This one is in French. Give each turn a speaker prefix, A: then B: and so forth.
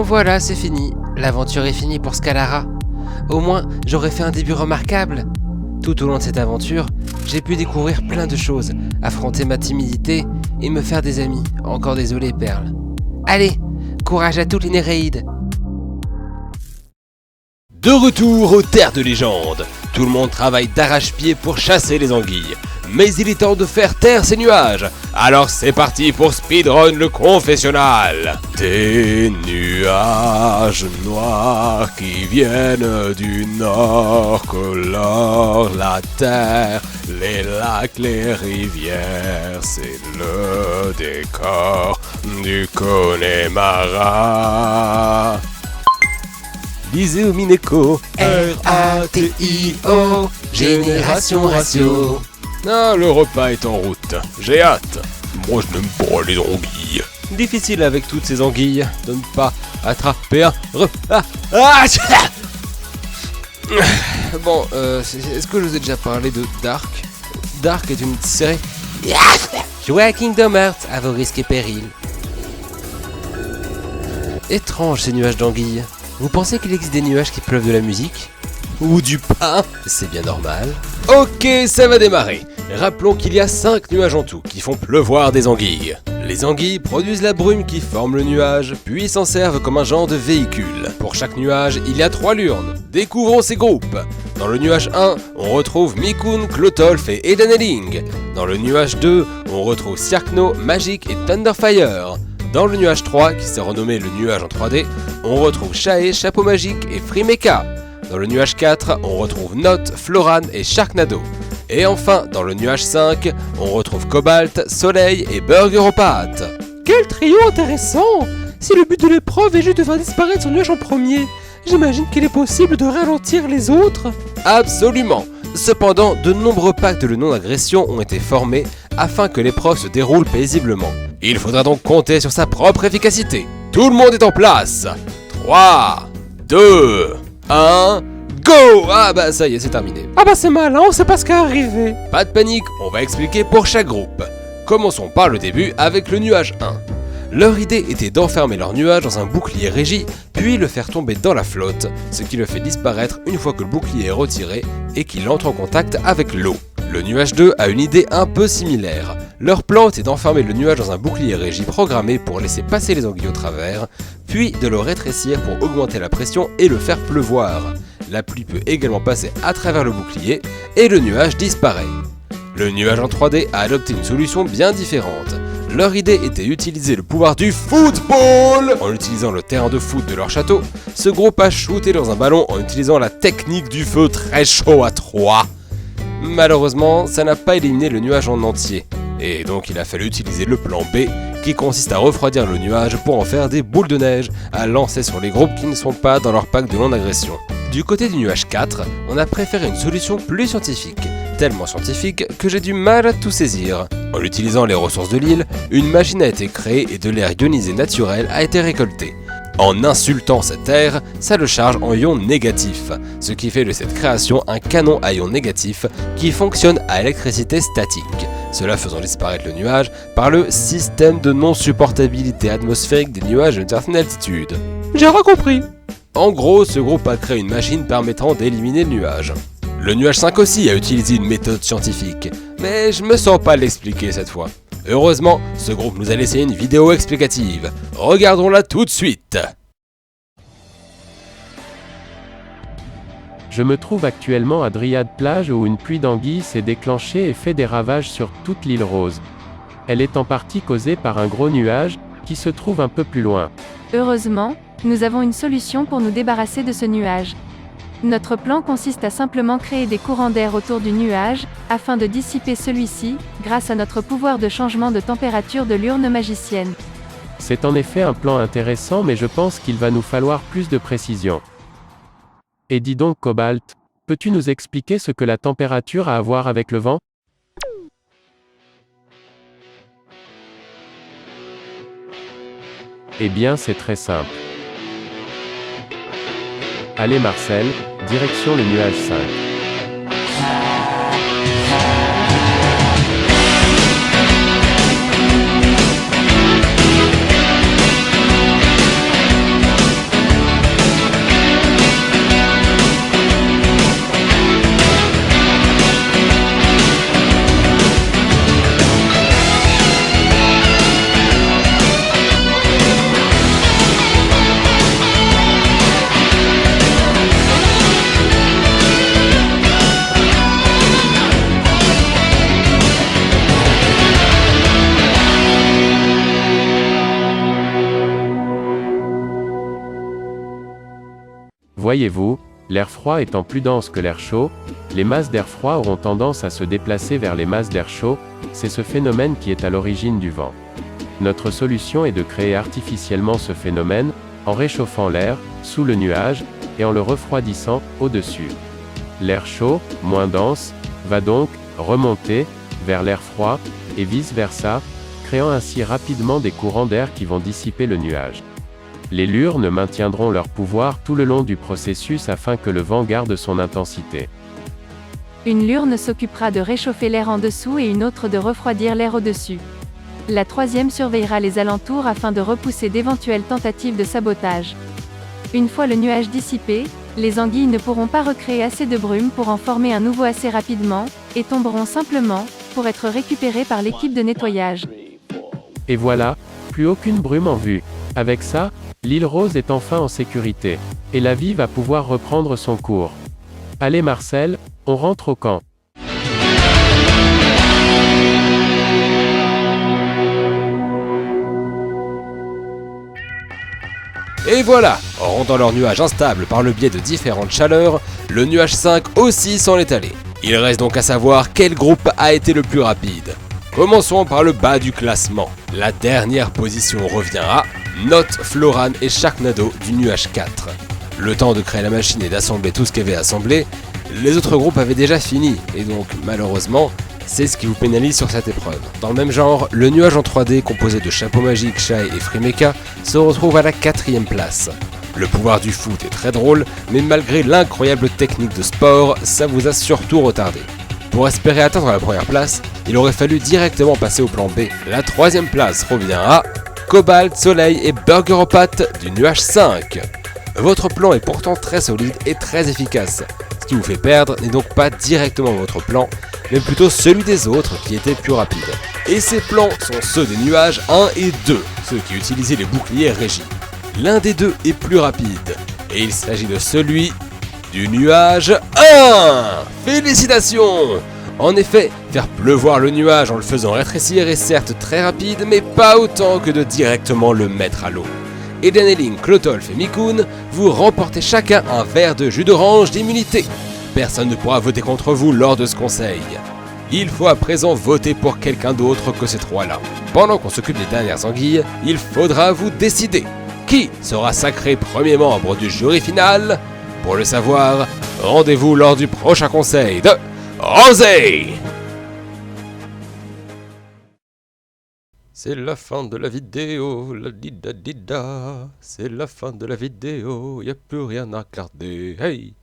A: Bon voilà, c'est fini. L'aventure est finie pour Scalara. Au moins, j'aurais fait un début remarquable. Tout au long de cette aventure, j'ai pu découvrir plein de choses, affronter ma timidité et me faire des amis. Encore désolé, Perle. Allez, courage à toutes les Néréides.
B: De retour aux terres de légende. Tout le monde travaille d'arrache-pied pour chasser les anguilles. Mais il est temps de faire taire ces nuages. Alors c'est parti pour Speedrun le confessionnal. Des nuages noirs qui viennent du nord colorent la terre, les lacs, les rivières. C'est le décor du Connemara. Lisez au Mineko,
A: R-A-T-I-O, Génération Ratio.
B: Ah, le repas est en route, j'ai hâte. Moi je n'aime pas les anguilles. Difficile avec toutes ces anguilles de ne pas attraper un
A: Bon, est-ce que je vous ai déjà parlé de Dark? Dark est une série. Jouez à Kingdom Hearts à vos risques et périls. Étrange ces nuages d'anguilles. Vous pensez qu'il existe des nuages qui pleuvent de la musique?
B: Ou du pain?
A: C'est bien normal.
B: Ok, ça va démarrer. Rappelons qu'il y a 5 nuages en tout qui font pleuvoir des anguilles. Les anguilles produisent la brume qui forme le nuage, puis s'en servent comme un genre de véhicule. Pour chaque nuage, il y a 3 lurnes. Découvrons ces groupes. Dans le nuage 1, on retrouve Mikun, Clotolf et Edaneling. Dans le nuage 2, on retrouve Siarkno, Magic et Thunderfire. Dans le nuage 3, qui s'est renommé le nuage en 3D, on retrouve Shae, Chapeau Magique et Frimeka. Dans le nuage 4, on retrouve Note, Floran et Sharknado. Et enfin, dans le nuage 5, on retrouve Cobalt, Soleil et Burgeropathe.
C: Quel trio intéressant! Si le but de l'épreuve est juste de faire disparaître son nuage en premier, j'imagine qu'il est possible de ralentir les autres.
B: Absolument! Cependant, de nombreux pactes de non-agression ont été formés afin que l'épreuve se déroule paisiblement. Il faudra donc compter sur sa propre efficacité. Tout le monde est en place. 3, 2, 1, go! Ah bah ça y est, c'est terminé.
C: Ah bah c'est malin, on sait pas ce qui est arrivé.
B: Pas de panique, on va expliquer pour chaque groupe. Commençons par le début avec le nuage 1. Leur idée était d'enfermer leur nuage dans un bouclier régi, puis le faire tomber dans la flotte, ce qui le fait disparaître une fois que le bouclier est retiré et qu'il entre en contact avec l'eau. Le nuage 2 a une idée un peu similaire. Leur plan était d'enfermer le nuage dans un bouclier régi programmé pour laisser passer les anguilles au travers, puis de le rétrécir pour augmenter la pression et le faire pleuvoir. La pluie peut également passer à travers le bouclier et le nuage disparaît. Le nuage en 3D a adopté une solution bien différente. Leur idée était d'utiliser le pouvoir du football. En utilisant le terrain de foot de leur château, ce groupe a shooté dans un ballon en utilisant la technique du feu très chaud à 3. Malheureusement, ça n'a pas éliminé le nuage en entier. Et donc il a fallu utiliser le plan B, qui consiste à refroidir le nuage pour en faire des boules de neige à lancer sur les groupes qui ne sont pas dans leur pack de non-agression. Du côté du nuage 4, on a préféré une solution plus scientifique, tellement scientifique que j'ai du mal à tout saisir. En utilisant les ressources de l'île, une machine a été créée et de l'air ionisé naturel a été récolté. En insultant cet air, ça le charge en ions négatifs, ce qui fait de cette création un canon à ions négatifs qui fonctionne à électricité statique, cela faisant disparaître le nuage par le système de non-supportabilité atmosphérique des nuages d'une certaine altitude.
C: J'ai recompris.
B: En gros, ce groupe a créé une machine permettant d'éliminer le nuage. Le nuage 5 aussi a utilisé une méthode scientifique, mais je me sens pas l'expliquer cette fois. Heureusement, ce groupe nous a laissé une vidéo explicative. Regardons-la tout de suite.
D: Je me trouve actuellement à Dryad Plage où une pluie d'anguilles s'est déclenchée et fait des ravages sur toute l'île Rose. Elle est en partie causée par un gros nuage, qui se trouve un peu plus loin.
E: Heureusement, nous avons une solution pour nous débarrasser de ce nuage. Notre plan consiste à simplement créer des courants d'air autour du nuage, afin de dissiper celui-ci, grâce à notre pouvoir de changement de température de l'urne magicienne.
D: C'est en effet un plan intéressant mais je pense qu'il va nous falloir plus de précision. Et dis donc Cobalt, peux-tu nous expliquer ce que la température a à voir avec le vent? Eh bien c'est très simple. Allez Marcel, direction le nuage 5. Voyez-vous, l'air froid étant plus dense que l'air chaud, les masses d'air froid auront tendance à se déplacer vers les masses d'air chaud, c'est ce phénomène qui est à l'origine du vent. Notre solution est de créer artificiellement ce phénomène, en réchauffant l'air, sous le nuage, et en le refroidissant, au-dessus. L'air chaud, moins dense, va donc remonter vers l'air froid, et vice-versa, créant ainsi rapidement des courants d'air qui vont dissiper le nuage. Les lurnes maintiendront leur pouvoir tout le long du processus afin que le vent garde son intensité.
E: Une lurne s'occupera de réchauffer l'air en dessous et une autre de refroidir l'air au-dessus. La troisième surveillera les alentours afin de repousser d'éventuelles tentatives de sabotage. Une fois le nuage dissipé, les anguilles ne pourront pas recréer assez de brume pour en former un nouveau assez rapidement, et tomberont simplement, pour être récupérées par l'équipe de nettoyage.
D: Et voilà, plus aucune brume en vue. Avec ça, l'île Rose est enfin en sécurité. Et la vie va pouvoir reprendre son cours. Allez Marcel, on rentre au camp.
B: Et voilà, rendant leur nuage instable par le biais de différentes chaleurs, le nuage 5 aussi s'en est allé. Il reste donc à savoir quel groupe a été le plus rapide. Commençons par le bas du classement. La dernière position revient à Note, Floran et Sharknado du nuage 4. Le temps de créer la machine et d'assembler tout ce qu'il y avait assemblé, les autres groupes avaient déjà fini, et donc malheureusement, c'est ce qui vous pénalise sur cette épreuve. Dans le même genre, le nuage en 3D composé de Chapeau Magique, Shai et Freemeka se retrouve à la 4ème place. Le pouvoir du foot est très drôle, mais malgré l'incroyable technique de sport, ça vous a surtout retardé. Pour espérer atteindre la première place, il aurait fallu directement passer au plan B. La 3ème place revient à Cobalt, Soleil et Burger aux pâtes du nuage 5. Votre plan est pourtant très solide et très efficace. Ce qui vous fait perdre n'est donc pas directement votre plan, mais plutôt celui des autres qui était plus rapide. Et ces plans sont ceux des nuages 1 et 2, ceux qui utilisaient les boucliers régis. L'un des deux est plus rapide, et il s'agit de celui du nuage 1. Félicitations! En effet, faire pleuvoir le nuage en le faisant rétrécir est certes très rapide, mais pas autant que de directement le mettre à l'eau. Eden et Link, Clotolf et Mikoun, vous remportez chacun un verre de jus d'orange d'immunité. Personne ne pourra voter contre vous lors de ce conseil. Il faut à présent voter pour quelqu'un d'autre que ces trois-là. Pendant qu'on s'occupe des dernières anguilles, il faudra vous décider. Qui sera sacré premier membre du jury final? Pour le savoir, rendez-vous lors du prochain conseil de Rosé! C'est la fin de la vidéo, la dida dida. C'est la fin de la vidéo, y a plus rien à regarder. Hey!